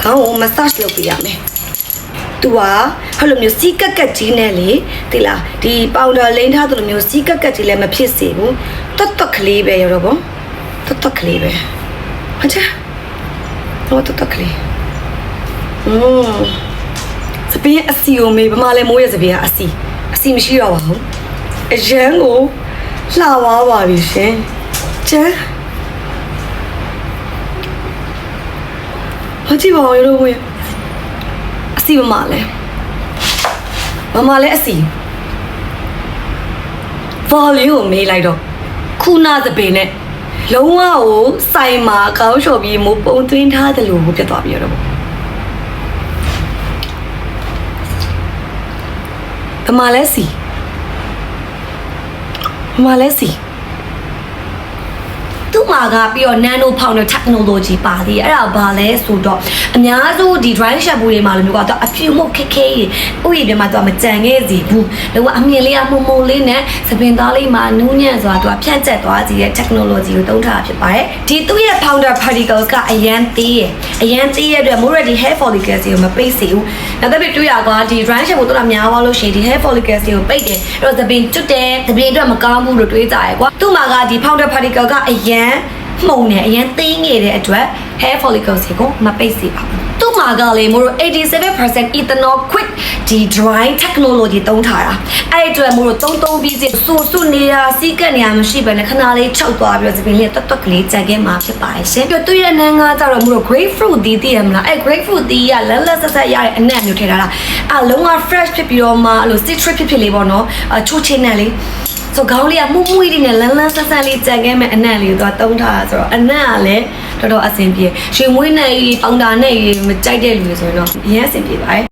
ခေါင်းကို massage လုပ်ပေးရမယ်သူကဟဲ့လိုမျိုးစီးကက်ကက်ကြီးနဲ့လေဒီလားဒီပေါင်ဒါလိန်ထားသလိုမျိုးစီးကက်ကက်ကြီးလည်းမဖြစ်စေဘူးတွတ်တွတ်ကလေးပဲရတော့ဗောတွတ်တွတ်ကလေးပဲဟုတ်ချာတော့တွတ်တွတ်ကလေးစပင်းအစီကိုမေးဗမာလဲမိုးရဲ့စပင်းကအစီမရှိတော့ပါဘူးအရန်ကိုလှသွားပါပြီရှင်ကျန်ဟောကြည့်ပါဦးရောမိုးအစီမမလဲအစီဗော်လီကိုမေးလိုက်တော့ခုနာစပင်းနဲ့လုံးဝကိုစိုင်မာကောင်းလျှော်ပြီးမိုးပုံသွင်းထားတယ်လို့ပြတ်သွားပြီရတော့ဗမာလဲစီသူ့မှာကပြီးတော့ nano powder technology ပါသေးတယ်အဲ့ဒါဘာလဲဆိုတော့အများစုဒီ dry shampoo တွေမှာလိုမျိုးကတော့အဖြူမှုခက်ခဲကြီးဥယျာဉ်ပြမှာတော့မကြံခဲ့စီဘူးလောကအမြင်လေးကမှုံလေးနဲ့သပင်သားလေးမှာနူးညံ့စွာသူကဖြန့်ကျက်သွားစီတဲ့ technology ကိုသုံးထားတာဖြစ်ပါတယ်ဒီသူ့ရဲ့ powder particles ကအရန်သေးရဲ့အတွက် more ready hair follicles တွေကိုမပိတ်စေဘူးနောက်တစ်ပြတွေ့ရကွာဒီ dry shampoo တော့များသွားလို့ရှိရင်ဒီ hair follicles တွေကိုပိတ်တယ်အဲ့တော့သပင်ကျွတ်တယ်သပင်အတွက်မကောင်းဘူးလို့တွေးကြရကွာသူ့မှာကဒီ powder particle ကအရန်မှုံနေအရင်သိငယ်တဲ့အတွက် hair follicles ကိုမပိတ်စေပါဘူး။သူ့မှာကလေမို့87% ethanol quick ဒီ dry technology သုံးထားတာ။အဲ့အတွက်မို့သုံးပြီးစီဆူနေတာစီးကက်နေရမရှိဘဲနဲ့ခဏလေးခြောက်သွားပြီးတော့သပင်လေးတွတ်ကလေးကြံခဲ့မှာဖြစ်ပါရဲ့ရှင်။ပြီးတော့သူ့ရဲ့နန်းကားကြတော့မို့ grapefruit သီးသိရမလား။အဲ့ grapefruit သီးကလက်ဆက်ရတဲ့အနံ့မျိုးထည့်ထားတာ။အလုံးဝ fresh ဖြစ်ပြီးတော့မှအဲ့လို citrus ဖြစ်လေးပေါ့နော်။ချိုးချင်းနဲ့လေးဆိုခေါင်းလေးကမှုမှုလေးနဲ့လန်းဆန်းလေးကြံခဲ့မဲ့အနံ့လေးကိုသူကတုံးထားတာဆိုတော့အနံ့ကလည်းတော်တော်အဆင်ပြေရှင်မွေးနဲ့ပေါင်တာနဲ့မကြိုက်တဲ့လူတွေဆိုရင်တော့အရင်အဆင်ပြေပါတယ်